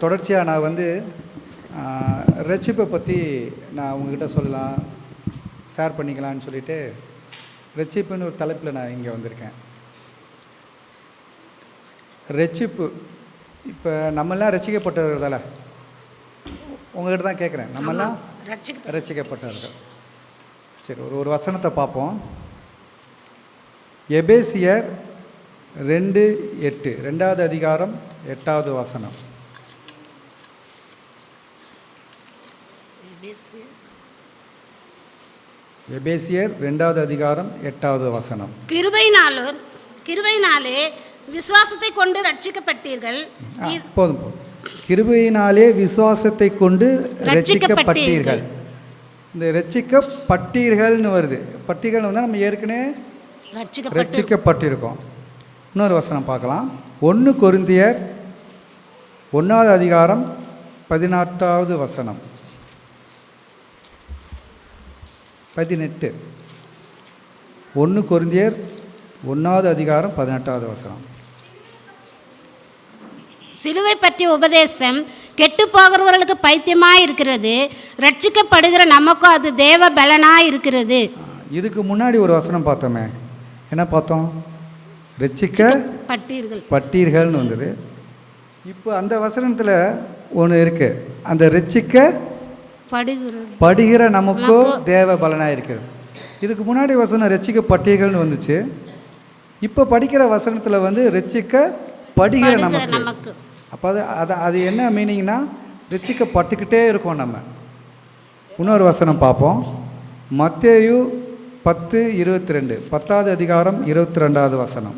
தொடர்ச்சியாக நான் ரட்சிப்பை பற்றி நான் உங்ககிட்ட சொல்லலாம், ஷேர் பண்ணிக்கலான்னு சொல்லிட்டு ரட்சிப்புன்னு ஒரு தலைப்பில் நான் இங்கே வந்திருக்கேன். ரட்சிப்பு இப்போ நம்மெல்லாம் ரட்சிக்கப்பட்டவர்கள் தானே, உங்கள்கிட்ட தான் கேட்குறேன். நம்மெல்லாம் ரட்சிக்கப்பட்டவர்கள். சரி, ஒரு வசனத்தை பார்ப்போம். எபேசியர் 2:8, 2வது அதிகாரம் 8வது வசனம். எபேசியர் 2வது அதிகாரம் 8வது வசனம். கிருபையினாலே விசுவாசத்தை கொண்டு ரட்சிக்கப்பட்டீர்கள். போதும். கிருபையினாலே விசுவாசத்தை கொண்டு ரட்சிக்கப்பட்டீர்கள். இந்த ரட்சிக்கப்பட்டீர்கள்னு வருது. பட்டிகள் நம்ம ஏற்கனவே ரட்சிக்கப்பட்டிருக்கோம். இன்னொரு வசனம் பார்க்கலாம். 1 கொரிந்தியர் 1வது அதிகாரம் 18வது வசனம். 18. 1 கொரிந்தியர் 1வது அதிகாரம் 18வது வசனம். சிலுவை பற்றிய உபதேசம் கெட்டு போகிறவர்களுக்கு பைத்தியமாய் இருக்கிறது, ரட்சிக்கப்படுகிற நமக்கும் அது தேவ பலனாய் இருக்கிறது. இதுக்கு முன்னாடி ஒரு வசனம் பார்த்தோமே, என்ன பார்த்தோம்? ரட்சிக்கப்பட்டீர்கள்னு வந்தது. இப்போ அந்த வசனத்தில் ஒன்று இருக்குது, அந்த ரட்சிக்கப்படுகிற நமக்கோ தேவ பலனாக இருக்கிறது. இதுக்கு முன்னாடி வசனம் ரட்சிக்கப்பட்டீர்கள்னு வந்துச்சு. இப்போ படிக்கிற வசனத்தில் ரட்சிக்கப்படுகிற நமக்கு. அப்போ அது என்ன மீனிங்னா, ரட்சிக்கப்பட்டுக்கிட்டே இருக்கோம் நம்ம. இன்னொரு வசனம் பார்ப்போம். மத்தேயு 10:22, 10வது அதிகாரம் 22வது வசனம்.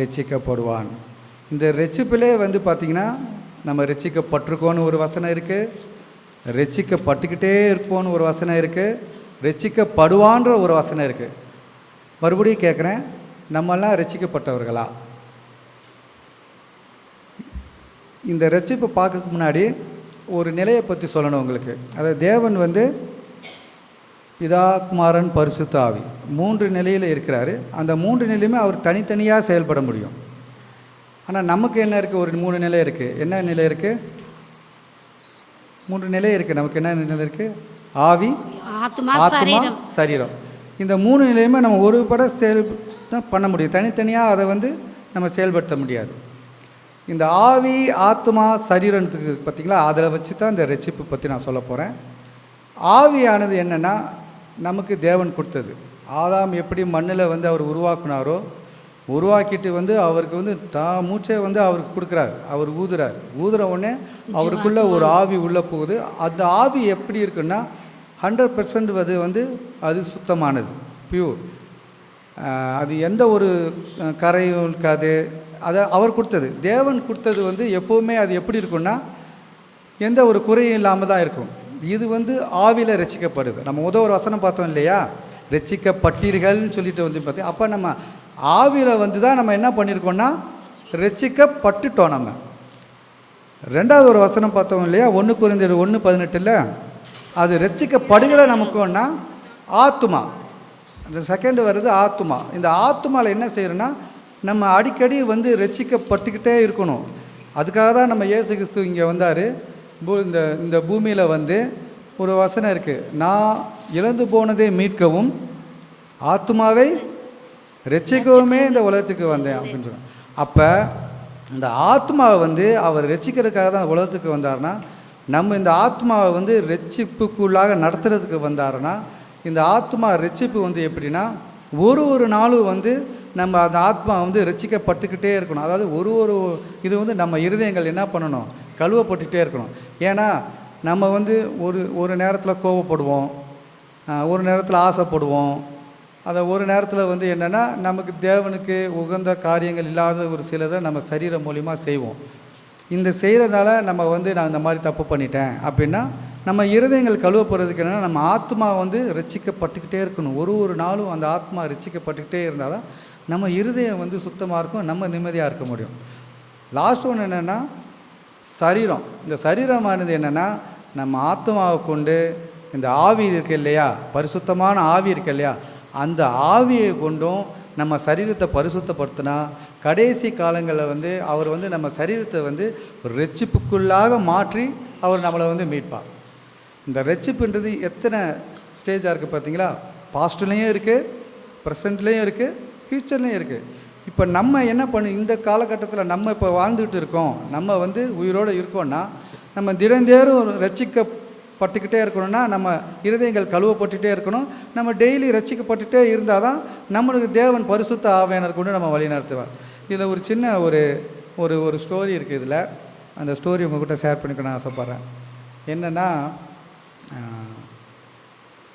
ரட்சிக்கப்படுவான். இந்த ரட்சிப்பிலே பார்த்திங்கன்னா, நம்ம ரட்சிக்கப்பட்டிருக்கோன்னு ஒரு வசனம் இருக்குது, ரட்சிக்கப்பட்டுக்கிட்டே இருப்போன்னு ஒரு வசனம் இருக்குது, ரட்சிக்கப்படுவான்ற ஒரு வசனம் இருக்குது. மறுபடியும் கேட்குறேன், நம்மெல்லாம் ரட்சிக்கப்பட்டவர்களா? இந்த ரட்சிப்பை பார்க்கறதுக்கு முன்னாடி ஒரு நிலையை பற்றி சொல்லணும் உங்களுக்கு. அதாவது தேவன் பிதா, குமாரன், பரிசுத்த ஆவி 3 நிலையில் இருக்கிறாரு. அந்த 3 நிலையுமே அவர் தனித்தனியாக செயல்பட முடியும். ஆனால் நமக்கு என்ன இருக்குது? ஒரு 3 நிலை இருக்குது. என்ன நிலை இருக்குது? 3 நிலை இருக்குது. நமக்கு என்ன நிலை இருக்குது? ஆவி, ஆத்மா, சரீரம். இந்த 3 நிலையுமே நம்ம ஒரு பட பண்ண முடியும். தனித்தனியாக அதை நம்ம செயல்படுத்த முடியாது. இந்த ஆவி, ஆத்மா, சரீரத்துக்கு பார்த்திங்களா, அதில் வச்சு தான் இந்த ரட்சிப்பு பற்றி நான் சொல்ல போகிறேன். ஆவியானது என்னென்னா, நமக்கு தேவன் கொடுத்தது. ஆதாம் எப்படி மண்ணில் அவர் உருவாக்குனாரோ, உருவாக்கிட்டு அவருக்கு தான் மூச்சை அவருக்கு கொடுக்குறாரு. அவர் ஊதுற உடனே அவருக்குள்ளே ஒரு ஆவி உள்ளே போகுது. அந்த ஆவி எப்படி இருக்குன்னா 100% அது சுத்தமானது, பியூர். அது எந்த ஒரு கரையும் இருக்காது. அதை அவர் கொடுத்தது, தேவன் கொடுத்தது எப்போவுமே அது எப்படி இருக்குன்னா, எந்த ஒரு குறையும் இல்லாமல் தான் இருக்கும். இது ஆவியில் ரட்சிக்கப்படுது. நம்ம ஒரு வசனம் பார்த்தோம் இல்லையா, ரட்சிக்கப்பட்டீர்கள்னு சொல்லிட்டு பார்த்தீங்க. அப்போ நம்ம ஆவியில் தான் நம்ம என்ன பண்ணியிருக்கோம்னா, ரட்சிக்கப்பட்டுட்டோம். நம்ம 2வது ஒரு வசனம் பார்த்தோம் இல்லையா, 1 கொரிந்தியர் 1:18, அது ரட்சிக்கப்படுகிற நமக்குன்னா ஆத்துமா. அந்த செகண்ட் வருது ஆத்துமா. இந்த ஆத்துமாவில் என்ன செய்யறோன்னா, நம்ம அடிக்கடி ரட்சிக்கப்பட்டுக்கிட்டே இருக்கணும். அதுக்காக தான் நம்ம இயேசு கிறிஸ்து இங்கே வந்தார். இந்த பூமியில் ஒரு வசனம் இருக்குது, நான் இழந்து போனதை மீட்கவும் ஆத்துமாவை ரட்சிக்கவுமே இந்த உலகத்துக்கு வந்தேன் அப்படின்னு சொல்லுவேன். அப்போ இந்த ஆத்மாவை அவர் ரட்சிக்கிறதுக்காக தான் உலகத்துக்கு வந்தார்னா, நம்ம இந்த ஆத்மாவை ரட்சிப்புக்குள்ளாக நடத்துறதுக்கு வந்தாருன்னா, இந்த ஆத்மா ரட்சிப்பு எப்படின்னா, ஒரு நாளும் நம்ம அந்த ஆத்மா ரட்சிக்கப்பட்டுக்கிட்டே இருக்கணும். அதாவது ஒரு இது நம்ம இருதயங்கள் என்ன பண்ணணும், கழுவப்பட்டுக்கிட்டே இருக்கணும். ஏன்னா நம்ம ஒரு நேரத்தில் கோபப்படுவோம், ஒரு நேரத்தில் ஆசைப்படுவோம். அதை ஒரு நேரத்தில் என்னென்னா, நமக்கு தேவனுக்கு உகந்த காரியங்கள் இல்லாத ஒரு சிலதை நம்ம சரீரம் மூலிமா செய்வோம். இந்த செய்கிறதுனால நம்ம நான் இந்த மாதிரி தப்பு பண்ணிட்டேன் அப்படின்னா, நம்ம இருதயங்கள் கழுவப்படுறதுக்கு என்னென்னா, நம்ம ஆத்மா ரட்சிக்கப்பட்டுக்கிட்டே இருக்கணும். ஒரு நாளும் அந்த ஆத்மா ரட்சிக்கப்பட்டுக்கிட்டே இருந்தால் தான் நம்ம இருதயம் சுத்தமாக இருக்கும், நம்ம நிம்மதியாக இருக்க முடியும். லாஸ்ட் ஒன்று என்னென்னா, சரீரம். இந்த சரீரமானது என்னென்னா, நம்ம ஆத்மாவை கொண்டு இந்த ஆவி இருக்கு இல்லையா, பரிசுத்தமான ஆவி இருக்கு இல்லையா, அந்த ஆவியை கொண்டும் நம்ம சரீரத்தை பரிசுத்தப்படுத்தினா கடைசி காலங்களில் வந்து அவர் வந்து நம்ம சரீரத்தை வந்து ஒரு ரட்சிப்புக்குள்ளாக மாற்றி அவர் நம்மளை வந்து மீட்பார். இந்த ரட்சிப்புன்றது எத்தனை ஸ்டேஜாக இருக்குது பார்த்தீங்களா? பாஸ்ட்லேயும் இருக்குது, ப்ரெசண்ட்லேயும் இருக்குது, ஃப்யூச்சர்லேயும் இருக்குது. இப்போ நம்ம என்ன இந்த காலகட்டத்தில் நம்ம இப்போ வாழ்ந்துக்கிட்டு இருக்கோம், நம்ம வந்து உயிரோடு இருக்கோம்னா நம்ம தினந்தேறும் ரட்சிக்கப்பட்டுக்கிட்டே இருக்கணும்னா நம்ம இருதயங்கள் கழுவப்பட்டுகிட்டே இருக்கணும். நம்ம டெய்லி ரட்சிக்கப்பட்டுகிட்டே இருந்தால் தான் நம்மளுக்கு தேவன் பரிசுத்த ஆவியானவர் கொண்டு நம்ம வழி நடத்துவார். இதில் ஒரு சின்ன ஒரு ஸ்டோரி இருக்குது. இதில் அந்த ஸ்டோரி உங்கள்கிட்ட ஷேர் பண்ணிக்க நான் ஆசைப்பட்றேன். என்னென்னா,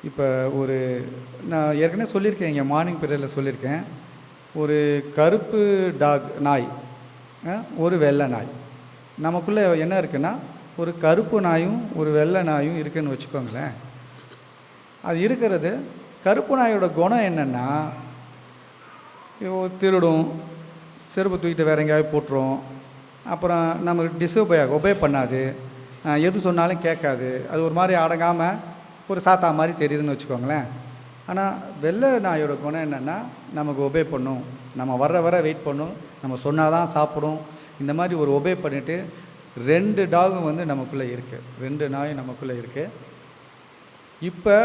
இப்போ நான் ஏற்கனவே சொல்லியிருக்கேன், இங்கே மார்னிங் பீரியடில் சொல்லியிருக்கேன். ஒரு கருப்பு நாய், ஒரு வெள்ளை நாய். நமக்குள்ளே என்ன இருக்குன்னா, ஒரு கருப்பு நாயும் ஒரு வெள்ளை நாயும் இருக்குதுன்னு வச்சுக்கோங்களேன். அது இருக்கிறது, கருப்பு நாயோட குணம் என்னென்னா, திருடும், செருப்பு தூக்கிட்டு வேறு எங்கேயாவது போட்டுரும், அப்புறம் நமக்கு ஒபே பண்ணாது, எது சொன்னாலும் கேட்காது. அது ஒரு மாதிரி அடங்காமல் ஒரு சாத்தா மாதிரி தெரியுதுன்னு வச்சுக்கோங்களேன். ஆனால் வெள்ளை நாயோட குணம் என்னென்னா, நமக்கு ஒபே பண்ணும், நம்ம வர வெயிட் பண்ணும், நம்ம சொன்னால் தான் சாப்பிடும். இந்த மாதிரி ஒரு ஒபே பண்ணிவிட்டு 2 டாகும் வந்து நமக்குள்ளே இருக்குது, 2 நாயும் நமக்குள்ளே இருக்குது. இப்போ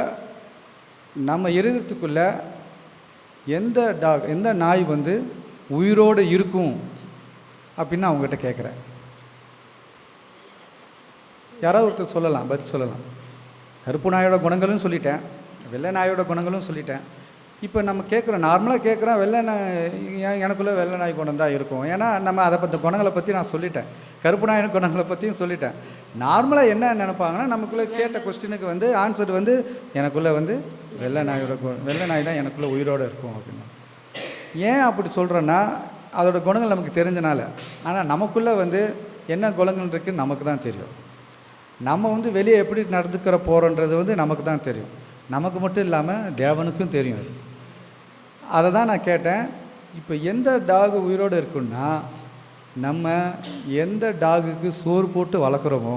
நம்ம இருதயத்துக்குள்ளே எந்த நாய் வந்து உயிரோடு இருக்கும் அப்படின்னு அவங்ககிட்ட கேட்குறேன். யாராவது ஒருத்தர் சொல்லலாம், பதில் சொல்லலாம். கருப்பு நாயோட குணங்களும் சொல்லிட்டேன், வெள்ளை நாயோட குணங்களும் சொல்லிட்டேன். இப்போ நம்ம கேட்குறோம், நார்மலாக கேட்குறோம், வெள்ளை நாய் எனக்குள்ளே வெள்ளை நாய் குணம் தான் இருக்கும். ஏன்னா நம்ம அதை பற்றி குணங்களை பற்றி நான் சொல்லிட்டேன், கருப்பு நாயின் குணங்களை பற்றியும் சொல்லிட்டேன். நார்மலாக என்ன நினைப்பாங்கன்னா, நமக்குள்ளே கேட்ட கொஸ்டினுக்கு வந்து ஆன்சர் வந்து எனக்குள்ளே வந்து வெள்ளை நாய் தான் எனக்குள்ளே உயிரோடு இருக்கும் அப்படின்னு. ஏன் அப்படி சொல்கிறேன்னா, அதோட குணங்கள் நமக்கு தெரிஞ்சனால. ஆனால் நமக்குள்ளே வந்து என்ன குணங்கள் இருக்குதுன்னு நமக்கு தான் தெரியும். நம்ம வந்து வெளியே எப்படி நடந்துக்கிற போகிறோன்றது வந்து நமக்கு தான் தெரியும். நமக்கு மட்டும் இல்லாமல் தேவனுக்கும் தெரியும். அதை தான் நான் கேட்டேன். இப்போ எந்த டாகு உயிரோடு இருக்குன்னா, நம்ம எந்த டாகுக்கு சோறு போட்டு வளர்க்குறோமோ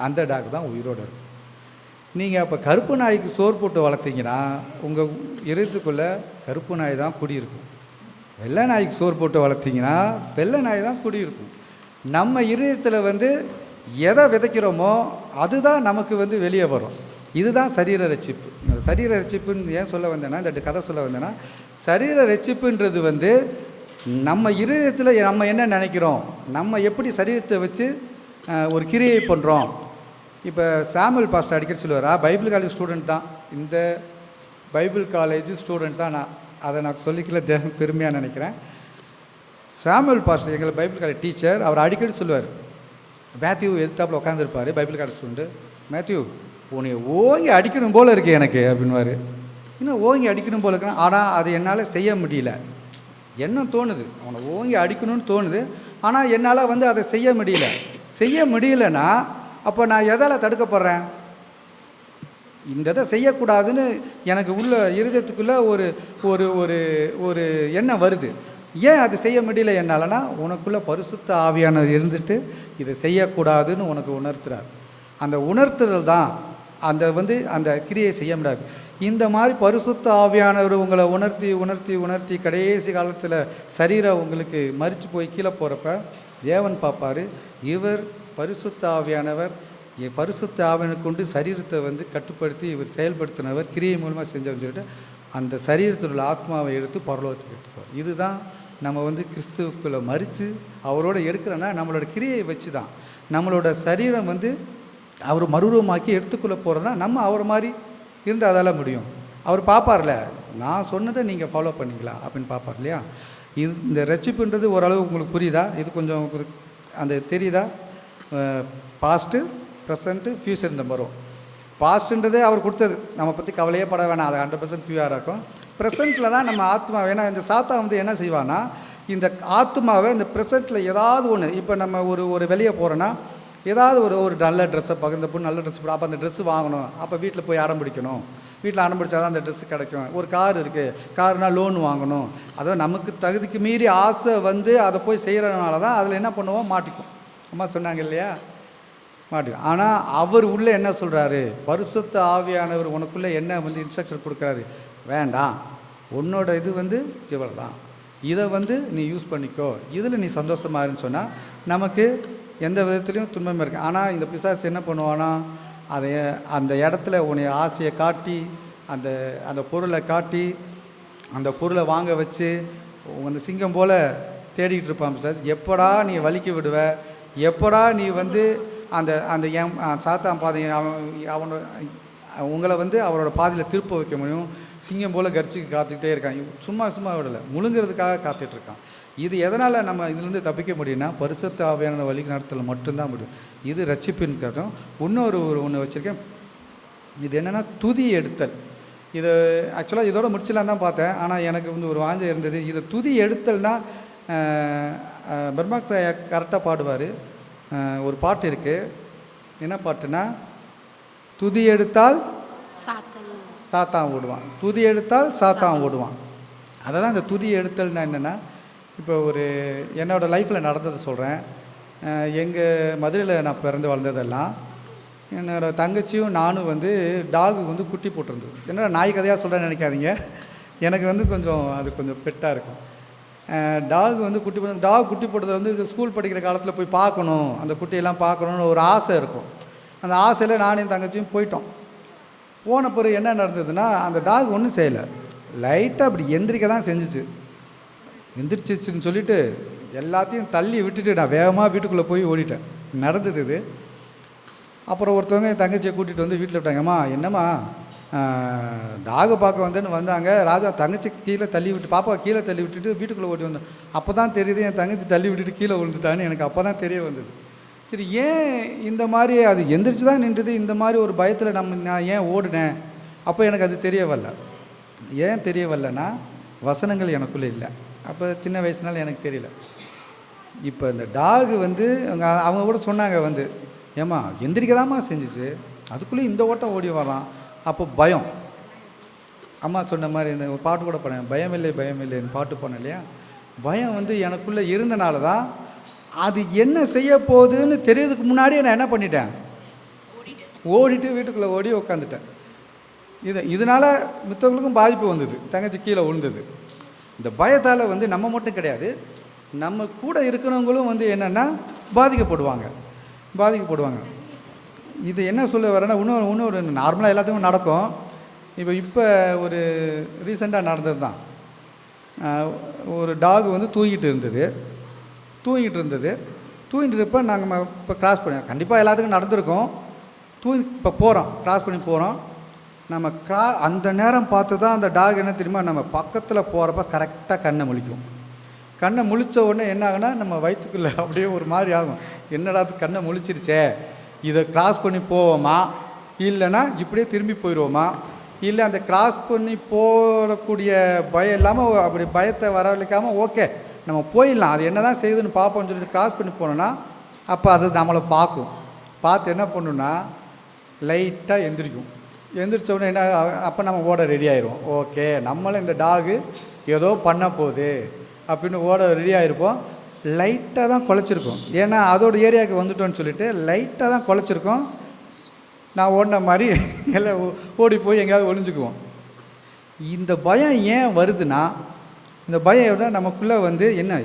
அந்த டாக் தான் உயிரோடு இருக்கும். நீங்கள் அப்போ கருப்பு நாய்க்கு சோறு போட்டு வளர்த்தீங்கன்னா உங்கள் இருதயத்துக்குள்ளே கருப்பு நாய் தான் குடியிருக்கும். வெள்ளை நாய்க்கு சோறு போட்டு வளர்த்திங்கன்னா வெள்ளை நாய் தான் குடியிருக்கும். நம்ம இருதயத்தில் வந்து எதை விதைக்கிறோமோ அதுதான் நமக்கு வந்து வெளியே வரும். இதுதான் சரீர ரட்சிப்பு. சரீர ரட்சிப்புன்னு ஏன் சொல்ல வந்தேன்னா, இந்த கதை சொல்ல வந்தேன்னா, சரீர ரட்சிப்புன்றது வந்து நம்ம இருதயத்தில் நம்ம என்ன நினைக்கிறோம், நம்ம எப்படி சரீரத்தை வச்சு ஒரு கிரியை பண்ணுறோம். இப்போ சாமுவேல் பாஸ்டர் அடிக்கடி சொல்லுவாரா, பைபிள் காலேஜ் ஸ்டூடெண்ட் தான், இந்த பைபிள் காலேஜ் ஸ்டூடெண்ட் தான் நான். அதை நான் சொல்லிக்கல பெருமையாக நினைக்கிறேன். சாமுவேல் பாஸ்டர் எங்களை பைபிள் காலேஜ் டீச்சர், அவர் அடிக்கடி சொல்லுவார். மேத்யூ எதிர்த்தாப்பில் உட்காந்துருப்பார், பைபிள் காலேஜ் ஸ்டூடெண்ட்டு. மேத்யூ, உன்னை ஓங்கி அடிக்கணும் போல் இருக்குது எனக்கு அப்படின்வார். இன்னும் ஓங்கி அடிக்கணும் போல் இருக்குன்னா, ஆனால் அது என்னால் செய்ய முடியல. என்ன தோணுது, அவனை ஓங்கி அடிக்கணும்னு தோணுது, ஆனால் என்னால் வந்து அதை செய்ய முடியலன்னா அப்போ நான் எதால் தடுக்கப்படுறேன்? இந்த இதை செய்யக்கூடாதுன்னு எனக்கு உள்ள இருதயத்துக்குள்ளே ஒரு ஒரு ஒரு ஒரு எண்ணம் வருது. ஏன் அது செய்ய முடியல என்னாலனா, உனக்குள்ளே பரிசுத்த ஆவியானவர் இருந்துட்டு இதை செய்யக்கூடாதுன்னு உனக்கு உணர்த்துறார். அந்த உணர்த்துதல் தான் அந்த வந்து அந்த கிரியை செய்ய முடியாது. இந்த மாதிரி பரிசுத்த ஆவியானவர் உங்களை உணர்த்தி உணர்த்தி உணர்த்தி கடைசி காலத்தில் சரீரம் உங்களுக்கு மறித்து போய் கீழே போகிறப்ப தேவன் பார்ப்பார், இவர் பரிசுத்த ஆவியானவர், பரிசுத்த ஆவியானவர் கொண்டு சரீரத்தை வந்து கட்டுப்படுத்தி இவர் செயல்படுத்தினவர், கிரியை மூலமாக செஞ்சவர்னு சொல்லிட்டு அந்த சரீரத்தில் உள்ள ஆத்மாவை எடுத்து பரலோகத்துக்கு எடுத்துப்பார். இதுதான் நம்ம வந்து கிறிஸ்துவுக்குள்ளே மறித்து அவரோட இருக்கிறோன்னா நம்மளோட கிரியை வச்சு தான் நம்மளோட சரீரம் வந்து அவர் மறுரூபமாக்கி எடுத்துக்குள்ளே போகிறோன்னா நம்ம அவர் மாதிரி இருந்து அதால் முடியும். அவர் பார்ப்பார்ல, நான் சொன்னதை நீங்கள் ஃபாலோ பண்ணிங்களா அப்படின்னு பார்ப்பார் இல்லையா. இது இந்த ரட்சிப்புன்றது ஓரளவு உங்களுக்கு புரியுதா? இது கொஞ்சம் அந்த தெரியுதா? பாஸ்ட்டு, ப்ரெசண்ட்டு, ஃப்யூச்சர் இந்த வரும். பாஸ்ட்டுன்றதே அவர் கொடுத்தது, நம்ம பற்றி கவலையே பட வேணாம், அது 100% பியூராக இருக்கும். ப்ரெசண்ட்டில் தான் நம்ம ஆத்மா, ஏன்னா இந்த சாத்தா வந்து என்ன செய்வான்னா, இந்த ஆத்மாவை இந்த ப்ரெசண்ட்டில் ஏதாவது ஒன்று, இப்போ நம்ம ஒரு வெளியே போகிறோன்னா ஏதாவது ஒரு நல்ல ட்ரெஸ்ஸை பகிர்ந்த பொண்ணு நல்ல ட்ரெஸ் போட, அப்போ அந்த ட்ரெஸ்ஸு வாங்கணும், அப்போ வீட்டில் போய் அடம் பிடிக்கணும், வீட்டில் அடம் பிடிச்சா தான் அந்த ட்ரெஸ்ஸு கிடைக்கும். ஒரு கார் இருக்குது, காருனால் லோன் வாங்கணும், அதாவது நமக்கு தகுதிக்கு மீறி ஆசை வந்து அதை போய் செய்கிறதுனால தான் அதில் என்ன பண்ணுவோம், மாட்டிக்கும். அம்மா சொன்னாங்க இல்லையா, மாட்டிக்கும். ஆனால் அவர் உள்ளே என்ன சொல்கிறாரு, பரிசுத்த ஆவியானவர் உனக்குள்ளே என்ன வந்து இன்ஸ்ட்ரக்ஷன் கொடுக்குறாரு, வேண்டாம் உன்னோட இது வந்து இவ்வளோ தான், இதை வந்து நீ யூஸ் பண்ணிக்கோ, இதில் நீ சந்தோஷமாக இருன்னு சொன்னால் நமக்கு எந்த விதத்துலேயும் துன்பம் இருக்குது. ஆனால் இந்த பிசாசு என்ன பண்ணுவானா, அதை அந்த இடத்துல உன்னை ஆசையை காட்டி அந்த அந்த பொருளை காட்டி அந்த பொருளை வாங்க வச்சு அந்த சிங்கம் போல் தேடிக்கிட்டு இருப்பான் பிசாசு. எப்படா நீ வலிக்க விடுவ, எப்படா நீ வந்து அந்த அந்த சாத்தான் பாதை அவனோட உங்களை வந்து அவரோட பாதையில் திருப்ப வைக்க முடியும். சிங்கம் போல் கர்ச்சிக்கு காத்துக்கிட்டே இருக்கான். சும்மா சும்மா விடலை, முழுங்கிறதுக்காக காத்துட்ருக்கான். இது எதனால் நம்ம இதுலேருந்து தப்பிக்க முடியும்னா பரிசுத்த ஆவியான வழி நடத்தல மட்டும்தான் முடியும். இது ரட்சிப்பின் கட்டம். இன்னொரு ஒன்று வச்சுருக்கேன். இது என்னென்னா துதி எடுத்தல். இது ஆக்சுவலாக இதோட முடிச்சலாம் தான் பார்த்தேன். ஆனால் எனக்கு வந்து ஒரு வாஞ்சை இருந்தது. இதை துதி எடுத்தல்னா பிரம்மாக் கரெக்டாக பாடுவார். ஒரு பாட்டு இருக்குது. என்ன பாட்டுனா, துதி எடுத்தால் சாத்தான் ஓடுவான், துதி எடுத்தால் சாத்தான் ஓடுவான். அதெல்லாம் இந்த துதி எடுத்தல்னா என்னென்னா, இப்போ ஒரு என்னோடய லைஃப்பில் நடந்ததை சொல்கிறேன். எங்கள் மதுரையில் நான் பிறந்து வளர்ந்ததெல்லாம் என்னோடய தங்கச்சியும் நானும் வந்து டாகு வந்து குட்டி போட்டிருந்தது. என்னோட நாய் கதையாக சொல்கிறேன்னு நினைக்காதீங்க, எனக்கு வந்து கொஞ்சம் அது கொஞ்சம் பெட்டாக இருக்கும். டாக் வந்து குட்டி போட்டு டாக் குட்டி போட்டதை வந்து ஸ்கூல் படிக்கிற காலத்தில் போய் பார்க்கணும், அந்த குட்டியெல்லாம் பார்க்கணுன்னு ஒரு ஆசை இருக்கும். அந்த ஆசையில் நானும் என் தங்கச்சியும் போயிட்டோம். போன பிறகு என்ன நடந்ததுன்னா, அந்த டாக் ஒன்றும் செய்யலை, லைட்டாக அப்படி எந்திரிக்க தான் செஞ்சிச்சு. எந்திரிச்சிச்சுன்னு சொல்லிவிட்டு எல்லாத்தையும் தள்ளி விட்டுட்டு நான் வேகமாக வீட்டுக்குள்ளே போய் ஓடிட்டேன். நடந்தது இது. அப்புறம் ஒருத்தவங்க என் தங்கச்சியை கூட்டிகிட்டு வந்து வீட்டில் விட்டாங்கம்மா, என்னம்மா டாகை பார்க்க வந்தேன்னு வந்தாங்க, ராஜா தங்கச்சி கீழே தள்ளி விட்டு பாப்பா கீழே தள்ளி விட்டுட்டு வீட்டுக்குள்ளே ஓடி வந்தேன். அப்போ தான் தெரியுது என் தங்கச்சி தள்ளி விட்டுட்டு கீழே விழுந்துட்டான்னு எனக்கு அப்போ தான் தெரிய வந்தது. சரி, ஏன் இந்த மாதிரி அது எந்திரிச்சு தான் நின்றுது, இந்த மாதிரி ஒரு பயத்தில் நான் ஏன் ஓடினேன்? அப்போ எனக்கு அது தெரிய வரல. ஏன் தெரிய வரலன்னா, வசனங்கள் எனக்குள்ளே இல்லை. அப்போ சின்ன வயசுனால எனக்கு தெரியல. இப்போ இந்த டாகு வந்து அவங்க கூட சொன்னாங்க வந்து, ஏம்மா எந்திரிக்க தான்மா செஞ்சிச்சு, அதுக்குள்ளே இந்த ஓட்டம் ஓடி வரான். அப்போ பயம். அம்மா சொன்ன மாதிரி இந்த பாட்டு கூட போனேன், பயமில்லை பயமில்லைன்னு பாட்டு போனேன் இல்லையா. பயம் வந்து எனக்குள்ளே இருந்தனால தான் அது என்ன செய்ய போகுதுன்னு தெரியறதுக்கு முன்னாடியே நான் என்ன பண்ணிட்டேன், ஓடிட்டு வீட்டுக்குள்ளே ஓடி உட்காந்துட்டேன். இதனால் மித்தவங்களுக்கும் பாதிப்பு வந்தது. தங்கச்சி கீழே விழுந்தது. இந்த பயத்தால் வந்து நம்ம மட்டும் கிடையாது, நம்ம கூட இருக்கிறவங்களும் வந்து என்னென்னா பாதிக்கப்படுவாங்க. இது என்ன சொல்ல வரேன்னா, இன்னொரு நார்மலாக எல்லாத்துக்கும் நடக்கும். இப்போ ஒரு ரீசெண்டாக நடந்தது தான். ஒரு டாக் வந்து தூங்கிட்டு இருந்தப்போ நாங்கள் இப்போ கிராஸ் பண்ணி, கண்டிப்பாக எல்லாத்துக்கும் நடந்திருக்கோம். இப்போ போகிறோம், கிராஸ் பண்ணி போகிறோம். நம்ம அந்த நேரம் பார்த்து தான் அந்த டாக் என்ன தெரியுமா, நம்ம பக்கத்தில் போகிறப்ப கரெக்டாக கண்ணை முழிக்கும். கண்ணை முழித்த உடனே என்ன ஆகுனா, நம்ம வயிற்றுக்குள்ளே அப்படியே ஒரு மாதிரி ஆகும். என்னடா கண்ணை முழிச்சிருச்சே, இதை கிராஸ் பண்ணி போவோமா, இல்லைன்னா இப்படியே திரும்பி போயிடுவோமா, இல்லை அந்த கிராஸ் பண்ணி போகக்கூடிய பயம் இல்லாமல் அப்படி பயத்தை வரவழைக்காமல் ஓகே நம்ம போயிடலாம், அது என்ன தான் செய்யுதுன்னு பார்ப்போம்னு சொல்லிட்டு கிராஸ் பண்ணி போனோன்னா, அப்போ அது நம்மளை பார்த்து என்ன பண்ணுன்னா லைட்டாக எந்திரிச்ச உடனே என்ன, அப்போ நம்ம ஓட ரெடி ஆயிடுவோம். ஓகே நம்மளும் இந்த டாகு ஏதோ பண்ண போகுது அப்படின்னு ஓட ரெடி ஆகிருப்போம். லைட்டாக தான் குலைச்சிருக்கோம், ஏன்னா அதோட ஏரியாவுக்கு வந்துட்டோன்னு சொல்லிட்டு லைட்டாக தான் குலைச்சிருக்கோம். நான் ஓடின மாதிரி எல்லாம் ஓடி போய் எங்கேயாவது ஒளிஞ்சுக்குவோம். இந்த பயம் ஏன் வருதுன்னா, இந்த பயம் நமக்குள்ளே வந்து என்ன,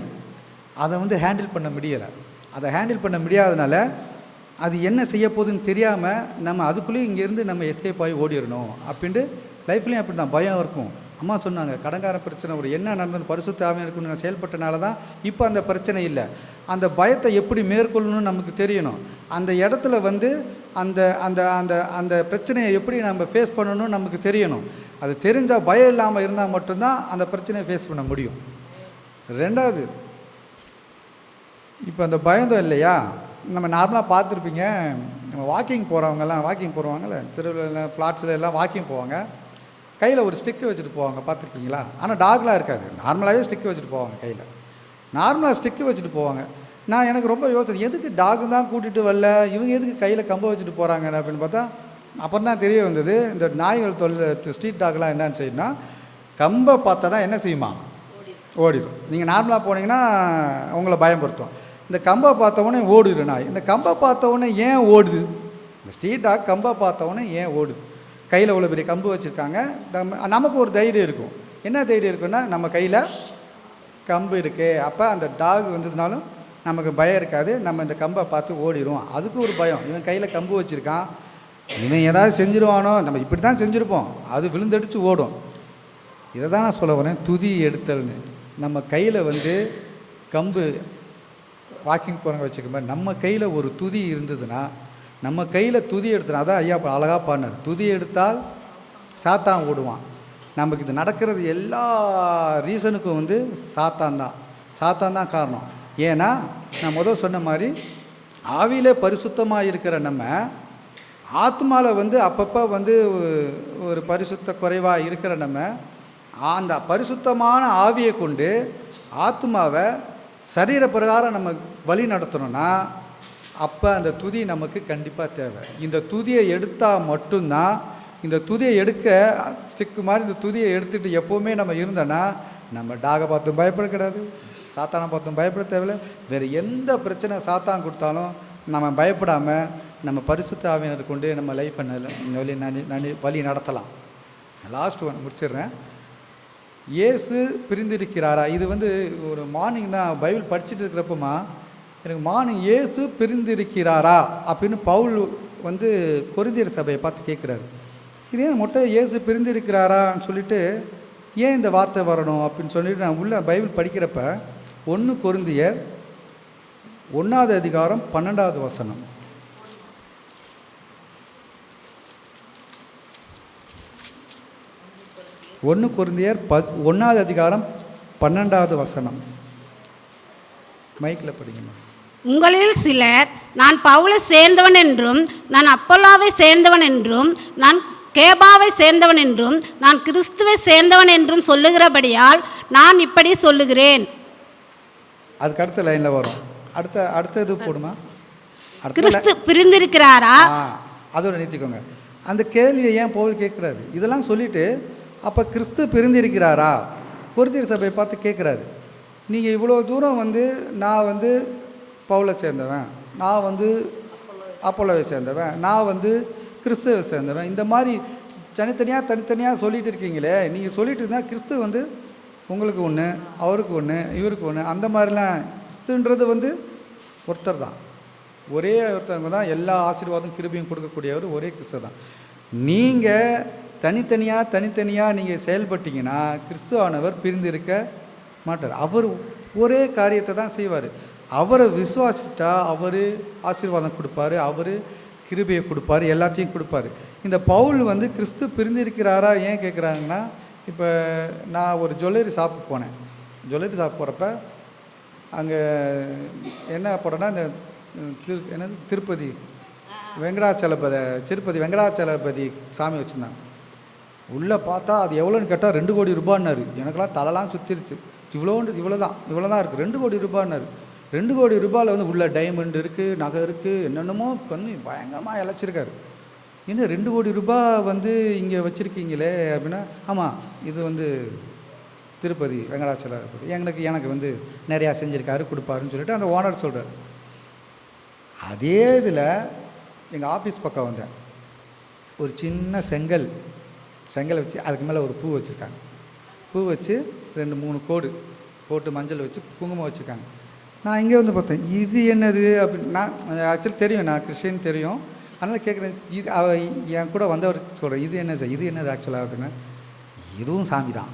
அதை வந்து ஹேண்டில் பண்ண முடியலை. அதை ஹேண்டில் பண்ண முடியாதனால அது என்ன செய்ய போகுதுன்னு தெரியாமல் நம்ம அதுக்குள்ளேயும் இங்கேருந்து நம்ம எஸ்கேப் ஆகி ஓடிடணும் அப்படின்ட்டு லைஃப்லேயும் அப்படி தான் பயம் இருக்கும். அம்மா சொன்னாங்க, கடங்கார பிரச்சனை ஒரு என்ன நடந்தது பரிசுத்த ஆவியாக இருக்குன்னு நான் செயல்பட்டனால தான் இப்போ அந்த பிரச்சனை இல்லை. அந்த பயத்தை எப்படி மேற்கொள்ளணும்னு நமக்கு தெரியணும். அந்த இடத்துல வந்து அந்த அந்த அந்த அந்த பிரச்சனையை எப்படி நம்ம ஃபேஸ் பண்ணணும்னு நமக்கு தெரியணும். அது தெரிஞ்சால் பயம் இல்லாமல் இருந்தால் மட்டும்தான் அந்த பிரச்சனையை ஃபேஸ் பண்ண முடியும். ரெண்டாவது, இப்போ அந்த பயந்தோம் இல்லையா, நம்ம நார்மலாக பார்த்துருப்பீங்க, நம்ம வாக்கிங் போகிறவங்கல்ல திருவிழா ஃப்ளாட்ஸில் எல்லாம் வாக்கிங் போவாங்க, கையில் ஒரு ஸ்டிக்கு வச்சுட்டு போவாங்க, பார்த்துருக்கீங்களா? ஆனால் டாக்லாம் இருக்காது, நார்மலாகவே ஸ்டிக்கு வச்சுட்டு போவாங்க கையில். நார்மலாக ஸ்டிக்கு வச்சுட்டு போவாங்க. நான் எனக்கு ரொம்ப யோசனை, எதுக்கு டாகு தான் கூட்டிகிட்டு வரல, இவங்க எதுக்கு கையில் கம்பை வச்சுட்டு போகிறாங்க அப்படின்னு பார்த்தா அப்புறம் தான் தெரிய வந்தது, இந்த நாய்கள் ஸ்ட்ரீட் டாக்லாம் என்னன்னு செய்யணும்னா கம்பை பார்த்தா தான் என்ன செய்யுமா, ஓடிடும். நீங்கள் நார்மலாக போனீங்கன்னா உங்களை பயன்படுத்தும். இந்த கம்பை பார்த்தவொடனே ஓடிடும் நாய். இந்த கம்பை பார்த்தவொடனே ஏன் ஓடுது, இந்த ஸ்ட்ரீட் டாக் கம்பை பார்த்தவொடனே ஏன் ஓடுது? கையில் உள்ள பெரிய கம்பு வச்சுருக்காங்க, நமக்கு ஒரு தைரியம் இருக்கும், என்ன தைரியம் இருக்குன்னா நம்ம கையில் கம்பு இருக்குது. அப்போ அந்த டாக் வந்ததுனாலும் நமக்கு பயம் இருக்காது. நம்ம இந்த கம்பை பார்த்து ஓடிடுவோம். அதுக்கு ஒரு பயம். இவன் கையில் கம்பு வச்சுருக்கான், இவன் ஏதாவது செஞ்சுருவானோ, நம்ம இப்படி தான் செஞ்சுருப்போம், அது விழுந்தடிச்சு ஓடும். இதை தான் நான் சொல்ல வரேன், துதி எடுத்தல்னு. நம்ம கையில் வந்து கம்பு வாக்கிங் போகிறவங்க வச்சுக்க மாதிரி நம்ம கையில் ஒரு துதி இருந்ததுன்னா, நம்ம கையில் துதி எடுத்தோன்னா, அதான் ஐயா அழகாக பாடினார், துதி எடுத்தால் சாத்தான் ஓடுவான். நமக்கு இது நடக்கிறது எல்லா ரீசனுக்கும் வந்து சாத்தான் தான் காரணம். ஏன்னா நான் முதல் சொன்ன மாதிரி ஆவியிலே பரிசுத்தமாக இருக்கிற நம்ம ஆத்மாவில் வந்து அப்பப்போ வந்து ஒரு பரிசுத்த குறைவாக இருக்கிற நம்ம அந்த பரிசுத்தமான ஆவியை கொண்டு ஆத்மாவை சரீர பிரகாரம் நம்ம வழி நடத்தணும்னா அப்போ அந்த துதி நமக்கு கண்டிப்பாக தேவை. இந்த துதியை எடுத்தால் மட்டும்தான், இந்த துதியை எடுக்க ஸ்டிக்கு மாதிரி இந்த துதியை எடுத்துகிட்டு எப்போவுமே நம்ம இருந்தோன்னா நம்ம டாகை பார்த்தும் பயப்பட கிடையாது, சாத்தானை பார்த்தும் பயப்பட தேவையில்லை. வேறு எந்த பிரச்சனை சாத்தான் கொடுத்தாலும் நம்ம பயப்படாமல் நம்ம பரிசுத்த ஆவியினர் கொண்டு நம்ம லைஃப்பை வழி நடத்தலாம். லாஸ்ட் ஒன் முடிச்சிடுறேன். இயேசு பிரிந்திருக்கிறாரா? இது வந்து ஒரு மார்னிங் தான் பைபிள் படிச்சுட்டு இருக்கிறப்பமா எனக்கு மார்னிங் இயேசு பிரிந்திருக்கிறாரா அப்படின்னு பவுல் வந்து கொரிந்தியர் சபையை பார்த்து கேட்குறாரு. இதே மொட்டை இயேசு பிரிந்திருக்கிறாரான்னு சொல்லிட்டு ஏன் இந்த வார்த்தை வரணும் அப்படின்னு சொல்லிட்டு நான் உள்ள பைபிள் படிக்கிறப்ப 1 கொரிந்தியர் 1வது அதிகாரம் 12வது வசனம். 1 கொரிந்தியர் 1வது அதிகாரம் 12வது வசனம். மைக்கில் படிக்கணும். உங்களில் சிலர் நான் பவுலை சேர்ந்தவன் என்றும், நான் அப்போலாவை சேர்ந்தவன் என்றும், நான் கேபாவை சேர்ந்தவன் என்றும், நான் கிறிஸ்துவை சேர்ந்தவன் என்றும் சொல்லுகிறபடியால் நான் இப்படி சொல்லுகிறேன். அதுக்கு அடுத்த லைனில் வரும். அடுத்த இது போடுமா? கிறிஸ்து பிரிந்திருக்கிறாரா? அதோட நிறுத்திக்கோங்க. அந்த கேள்வியை ஏன் பவுல் கேட்குறாரு? இதெல்லாம் சொல்லிட்டு அப்போ கிறிஸ்து பிரிந்திருக்கிறாரா கொரிந்தியர் சபையை பார்த்து கேட்குறாரு. நீங்கள் இவ்வளோ தூரம் வந்து நான் வந்து பவுலை சேர்ந்தவன், நான் வந்து அப்போலோவை சேர்ந்தவன், நான் வந்து கிறிஸ்துவை சேர்ந்தவன், இந்த மாதிரி தனித்தனியாக சொல்லிகிட்டு இருக்கீங்களே. நீங்கள் சொல்லிட்டு இருந்தால் கிறிஸ்து வந்து உங்களுக்கு ஒன்று, அவருக்கு ஒன்று, இவருக்கு ஒன்று, அந்த மாதிரிலாம். கிறிஸ்துன்றது வந்து ஒருத்தர் தான், ஒரே ஒருத்தவங்க தான். எல்லா ஆசீர்வாதம் கிருபையும் கொடுக்கக்கூடியவர் ஒரே கிறிஸ்து தான். நீங்கள் தனித்தனியாக நீங்கள் செயல்பட்டீங்கன்னா கிறிஸ்துவானவர் பிரிந்து இருக்க மாட்டார். அவர் ஒரே காரியத்தை தான் செய்வார். அவரை விசுவாசித்தா அவர் ஆசீர்வாதம் கொடுப்பார், அவர் கிருபையை கொடுப்பார், எல்லாத்தையும் கொடுப்பார். இந்த பவுல் வந்து கிறிஸ்து பிரிந்திருக்கிறாரா ஏன் கேட்குறாங்கன்னா, இப்போ நான் ஒரு ஜுவல்லரி ஷாப்புக்கு போனேன். ஜுவல்லரி ஷாப் போகிறப்ப அங்கே என்ன போட்டோன்னா, இந்த என்னது திருப்பதி வெங்கடாச்சலபதி சாமி வச்சுருந்தாங்க. உள்ளே பார்த்தா அது எவ்வளோன்னு கேட்டால் 2 கோடி ரூபான்னாரு. எனக்கெல்லாம் தலைலாம் சுற்றிருச்சு. இவ்வளோ தான் இருக்குது, 2 கோடி ரூபான்னாரு. 2 கோடி ரூபாயில் வந்து உள்ள டைமண்ட் இருக்குது, நகை இருக்குது, என்னென்னமோ பண்ணி பயங்கரமாக இழைச்சிருக்காரு. இந்த 2 கோடி ரூபாய் வந்து இங்கே வச்சுருக்கீங்களே அப்படின்னா, ஆமாம் இது வந்து திருப்பதி வெங்கடாச்சலபதி எனக்கு வந்து நிறையா செஞ்சுருக்காரு, கொடுப்பாருன்னு சொல்லிட்டு அந்த ஓனர் சொல்கிறார். அதே இதில் எங்கள் ஆஃபீஸ் பக்கம் வந்தேன். ஒரு சின்ன செங்கல் வச்சு அதுக்கு மேலே ஒரு பூ வச்சுருக்காங்க. பூ வச்சு 2-3 கோடு போட்டு மஞ்சள் வச்சு குங்குமம் வச்சுருக்காங்க. நான் இங்கே வந்து பார்த்தேன், இது என்னது அப்படின்னு. நான் ஆக்சுவலி தெரியும், நான் கிறிஸ்டின் தெரியும், அதனால் கேட்குறேன். இது என் கூட வந்தவருக்கு சொல்கிறேன், இது என்ன சார், இது என்னது ஆக்சுவலாக அப்படின்னா, இதுவும் சாமி தான்.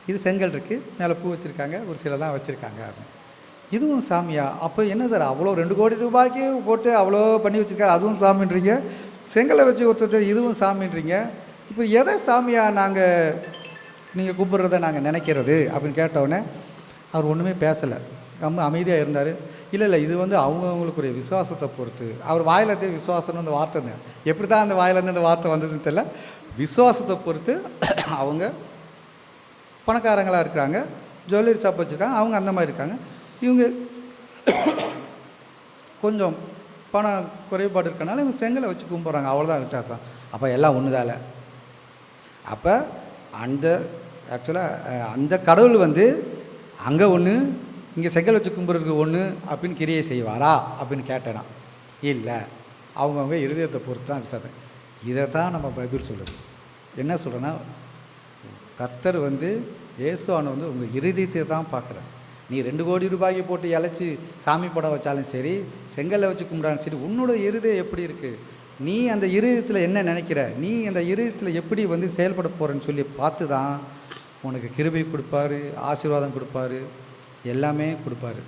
இது செங்கல் இருக்குது, மேலே பூ வச்சுருக்காங்க, ஒரு சிலலாம் வச்சுருக்காங்க அப்படின்னு. இதுவும் சாமியா? அப்போ என்ன சார் அவ்வளோ 2 கோடி ரூபாய்க்கு போட்டு அவ்வளோ பண்ணி வச்சுருக்காரு, அதுவும் சாமின்றீங்க, செங்கலை வச்சு ஒருத்தர் இதுவும் சாமின்றீங்க, இப்போ எதை சாமியா நீங்கள் கூப்பிட்றத நாங்கள் நினைக்கிறது அப்படின்னு கேட்டவுடனே அவர் ஒன்றுமே பேசலை, ரொம்ப அமைதியாக இருந்தார். இல்லை இது வந்து அவங்கவுங்களுக்குரிய விசுவாசத்தை பொறுத்து. அவர் வாயிலத்தே விசுவாசம்னு அந்த வார்த்தை தான், எப்படி தான் அந்த வாயிலேருந்து அந்த வார்த்தை வந்ததுன்னு தெரியல. விசுவாசத்தை பொறுத்து அவங்க பணக்காரங்களாக இருக்கிறாங்க, ஜுவல்லரி ஷாப் வச்சுருக்காங்க, அவங்க அந்த மாதிரி இருக்காங்க. இவங்க கொஞ்சம் பணம் குறைபாடு இருக்கனால இவங்க செங்கலை வச்சு கும்பிட்றாங்க, அவ்வளோதான் வித்தியாசம். அப்போ எல்லாம் ஒன்று தானே. அப்போ அந்த கடவுள் வந்து அங்கே ஒன்று, இங்கே செங்கல் வச்சு கும்பிட்றதுக்கு ஒன்று அப்படின்னு கிரியை செய்வாரா அப்படின்னு கேட்டேனா? இல்லை, அவங்கவுங்க இருதயத்தை பொறுத்து தான் விசாரித்தேன். இதை தான் நம்ம பைபிள் சொல்லுது. என்ன சொல்கிறேன்னா, கர்த்தர் வந்து இயேசுவான வந்து உங்கள் இருதயத்தை தான் பார்க்குறார். நீ 2 கோடி ரூபாய்க்கு போட்டு இழைச்சி சாமி படம் வச்சாலும் சரி, செங்கல்ல வச்சு கும்பிடாலும் சரி, உன்னோட இருதயம் எப்படி இருக்குது, நீ அந்த இருதயத்தில் என்ன நினைக்கிற, நீ அந்த இருதயத்தில் எப்படி வந்து செயல்பட போகிறேன்னு சொல்லி பார்த்து தான் உனக்கு கிருபை கொடுப்பாரு, ஆசீர்வாதம் கொடுப்பாரு, எல்லாமே கொடுப்பாரு.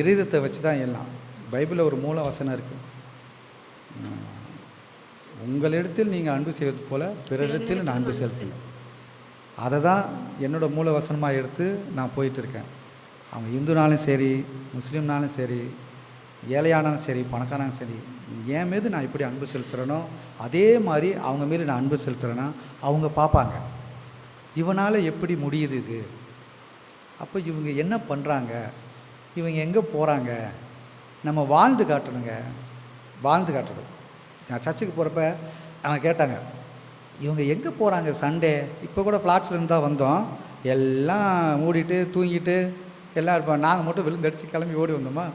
இருதயத்தை வச்சு தான் எல்லாம். பைபிளில் ஒரு மூல வசனம் இருக்குது, உங்களிடத்தில் நீங்கள் அன்பு செய்வது போல பிறரிடத்தில் நான் அன்பு செலுத்தணும். அதை தான் என்னோட மூல வசனமாக எடுத்து நான் போயிட்டு இருக்கேன். அவங்க இந்துனாலும் சரி, முஸ்லீம்னாலும் சரி, ஏழையானாலும் சரி, பணக்காரனாலும் சரி, என் மீது நான் எப்படி அன்பு செலுத்துகிறேனோ அதே மாதிரி அவங்க மீது நான் அன்பு செலுத்துகிறேன்னா அவங்க பார்ப்பாங்க, இவனால் எப்படி முடியுது இது, அப்போ இவங்க என்ன பண்ணுறாங்க, இவங்க எங்கே போகிறாங்க, நம்ம வாழ்ந்து காட்டணுங்க, வாழ்ந்து காட்டணும். நான் சர்ச்சுக்கு போகிறப்ப அவங்க கேட்டாங்க, இவங்க எங்கே போகிறாங்க சண்டே, இப்போ கூட ஃப்ளாட்ஸ்லேருந்து தான் வந்தோம், எல்லாம் மூடிட்டு தூங்கிட்டு எல்லாம் இருப்பாங்க, நாங்கள் மட்டும் விழுந்தடிச்சு கிளம்பி ஓடி வந்தோமா,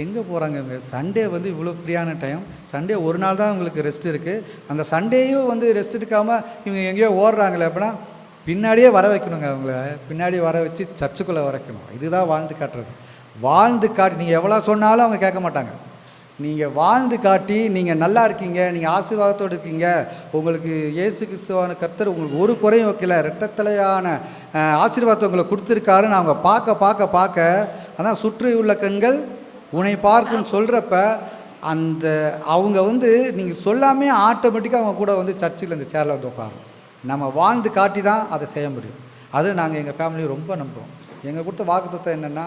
எங்கே போகிறாங்க இவங்க, சண்டே வந்து இவ்வளோ ஃப்ரீயான டைம், சண்டே ஒரு நாள் தான் உங்களுக்கு ரெஸ்ட் இருக்குது, அந்த சண்டேயும் வந்து ரெஸ்ட் எடுக்காமல் இவங்க எங்கேயோ ஓடுறாங்களே அப்படின்னா பின்னாடியே வர வைக்கணுங்க, அவங்கள பின்னாடியே வர வச்சு சர்ச்சுக்குள்ளே வரைக்கணும். இதுதான் வாழ்ந்து காட்டுறது. வாழ்ந்து காட்டி நீங்கள் எவ்வளோ சொன்னாலும் அவங்க கேட்க மாட்டாங்க. நீங்கள் வாழ்ந்து காட்டி நீங்கள் நல்லா இருக்கீங்க, நீங்கள் ஆசீர்வாதத்தோடு இருக்கீங்க, உங்களுக்கு இயேசு கிறிஸ்துவான கர்த்தர் உங்களுக்கு ஒரு குறையும் வைக்கல, இரட்டத்தலையான ஆசீர்வாதத்தை உங்களுக்கு கொடுத்துருக்காருன்னு அவங்க பார்க்க பார்க்க பார்க்க, அதான் சுற்றி உள்ள கண்கள் உன்னை பார்க்குன்னு சொல்கிறப்ப அந்த அவங்க வந்து நீங்கள் சொல்லாமே ஆட்டோமேட்டிக்காக அவங்க கூட வந்து சர்ச்சில் இந்த சேரில் வந்து உட்காரும். நம்ம வாழ்ந்து காட்டி தான் அதை செய்ய முடியும். அது நாங்கள் எங்கள் ஃபேமிலியை ரொம்ப நம்புகிறோம். எங்கள் கொடுத்த வாக்குத்தத்தம் என்னென்னா,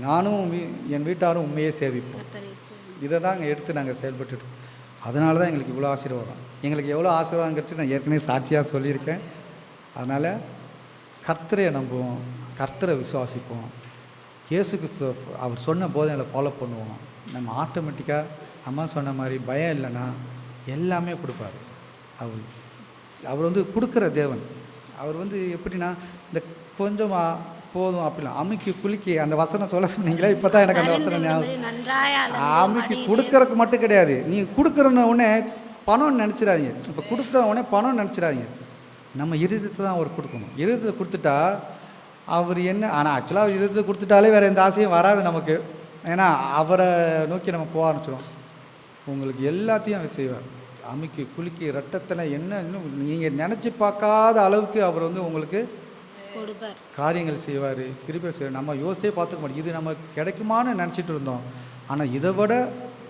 நானும் என் வீட்டாரும் உண்மையே சேவிப்போம். இதை தான் எடுத்து நாங்கள் செயல்பட்டுருக்கோம். அதனால தான் எங்களுக்கு இவ்வளோ ஆசீர்வாதம். எங்களுக்கு எவ்வளோ ஆசீர்வாதம் கிடச்சி நான் ஏற்கனவே சாட்சியாக சொல்லியிருக்கேன். அதனால் கர்த்தரை நம்புவோம், கர்த்தரை விசுவாசிப்போம், இயேசு கிறிஸ்து அவர் சொன்ன போதனைகளை ஃபாலோ பண்ணுவோம். நம்ம ஆட்டோமேட்டிக்காக அம்மா சொன்ன மாதிரி பயம் இல்லைன்னா எல்லாமே கொடுப்பார். அவர் வந்து கொடுக்குற தேவன். அவர் வந்து எப்படின்னா, இந்த கொஞ்சமாக போதும் அப்படிலாம் அமுக்கி குலுக்கி அந்த வசனம் சொல்ல சொன்னீங்களே, இப்போ தான் எனக்கு அந்த வசனம் ஞாபகம். அமுக்கி கொடுக்கறதுக்கு மட்டும் கிடையாது, நீங்கள் கொடுக்குறன உடனே பணம்னு நினச்சிடாதீங்க. இப்போ கொடுத்த உடனே பணம்னு நினச்சிடாதீங்க. நம்ம இருதயத்தை தான் அவர் கொடுக்கணும். இருதயத்தை கொடுத்துட்டா அவர் என்ன, ஆனால் ஆக்சுவலாக அவர் இருதயத்தை கொடுத்துட்டாலே வேறு எந்த ஆசையும் வராது நமக்கு. ஏன்னா அவரை நோக்கி நம்ம போக ஆரம்பிச்சிடும். உங்களுக்கு எல்லாத்தையும் அவர் செய்வார். அமுக்கி குலுக்கி ரத்தத்தில் என்ன இன்னும் நீங்கள் நினச்சி பார்க்காத அளவுக்கு அவர் வந்து உங்களுக்கு காரியங்கள் செய்வார், கிருபை செய்வார். நம்ம யோசிச்சே பார்த்துக்க மாட்டோம், இது நம்ம கிடைக்குமான்னு நினச்சிட்டு இருந்தோம். ஆனால் இதை விட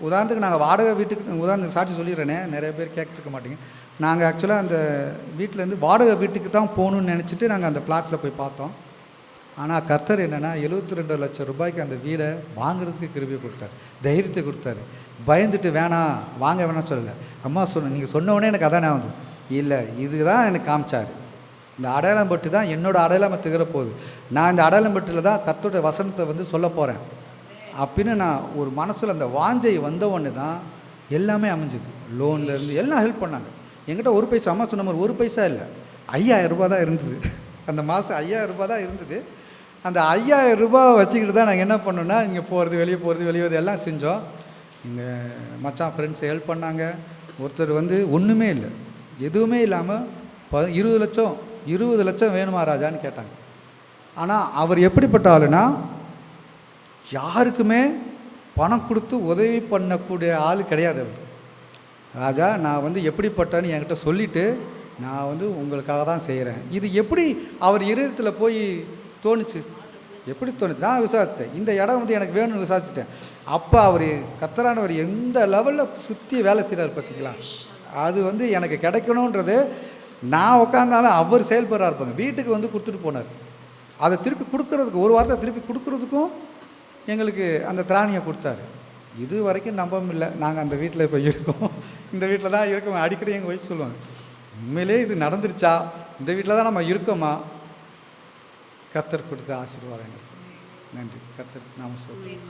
உதாரணத்துக்கு நாங்கள் வாடகை வீட்டுக்கு, உதாரணத்துக்கு சாட்சி சொல்லிடுறேனே, நிறைய பேர் கேட்டுருக்க மாட்டேங்க. நாங்கள் ஆக்சுவலாக அந்த வீட்டிலேருந்து வாடகை வீட்டுக்கு தான் போகணுன்னு நினச்சிட்டு நாங்கள் அந்த பிளாட்டில் போய் பார்த்தோம். ஆனால் கர்த்தர் என்னென்னா 72 லட்சம் ரூபாய்க்கு அந்த வீடை வாங்குறதுக்கு கிருபை கொடுத்தாரு, தைரியத்தை கொடுத்தாரு. பயந்துட்டு வேணாம் வாங்க வேணாம் சொல்லலை. அம்மா நீங்கள் சொன்னோடனே எனக்கு அதான் நான் வந்து இல்லை, இதுதான் எனக்கு காமிச்சார். இந்த அடையாளம் பட்டு தான் என்னோடய அடையாளம் திகர போகுது. நான் இந்த அடையாளம் பட்டில் தான் கர்த்தருடைய வசனத்தை வந்து சொல்ல போகிறேன் அப்படின்னு நான் ஒரு மனசில் அந்த வாஞ்சை வந்த ஒன்று தான் எல்லாமே அமைஞ்சிது. லோன்லேருந்து எல்லாம் ஹெல்ப் பண்ணாங்க. என்கிட்ட ஒரு பைசா, அம்மா சொன்ன மாதிரி ஒரு பைசா இல்லை, 5000 ரூபா தான் இருந்தது. அந்த மாதம் 5000 ரூபா தான் இருந்தது. அந்த 5000 ரூபா வச்சுக்கிட்டு தான் நாங்கள் என்ன பண்ணோன்னா, இங்கே போகிறது வெளியே போகிறது வெளியே வருது எல்லாம் செஞ்சோம். இங்கே மச்சான் ஃப்ரெண்ட்ஸ் ஹெல்ப் பண்ணாங்க. ஒருத்தர் வந்து ஒன்றுமே இல்லை, எதுவுமே இல்லாமல் 20 லட்சம் வேணுமா ராஜான்னு கேட்டாங்க. ஆனால் அவர் எப்படிப்பட்ட ஆளுனா, யாருக்குமே பணம் கொடுத்து உதவி பண்ணக்கூடிய ஆள் கிடையாது அவர். ராஜா நான் வந்து எப்படிப்பட்டேன்னு என்கிட்ட சொல்லிவிட்டு நான் வந்து உங்களுக்காக தான் செய்கிறேன். இது எப்படி அவர் இருதயத்தில் போய் தோணுச்சு, எப்படி தோணுச்சு? நான் விசாரித்தேன், இந்த இடம் வந்து எனக்கு வேணும்னு விசாரிச்சுட்டேன். அப்போ அவர் கர்த்தரானவர் எந்த லெவலில் சுற்றி வேலை செய்கிறார் பார்த்தீங்களா? அது வந்து எனக்கு கிடைக்கணுன்றது நான் உட்காந்தாலும் அவர் செயல்படுறா இருப்பாங்க. வீட்டுக்கு வந்து கொடுத்துட்டு போனார். அதை திருப்பி கொடுக்குறதுக்கு, ஒரு வாரத்தை திருப்பி கொடுக்குறதுக்கும் எங்களுக்கு அந்த திராணியை கொடுத்தாரு. இது வரைக்கும் நம்பவும் இல்லை. நாங்கள் அந்த வீட்டில் இப்போ இருக்கோம், இந்த வீட்டில் தான் இருக்கோம். அடிக்கடி எங்கள் ஒய்ஃப் சொல்லுவாங்க, உண்மையிலே இது நடந்துருச்சா, இந்த வீட்டில் தான் நம்ம இருக்கோமா? கர்த்தர் கொடுத்த ஆசீர்வாதம் எங்களுக்கு நன்றி. கர்த்தர் நாம சொல்லுங்கள்.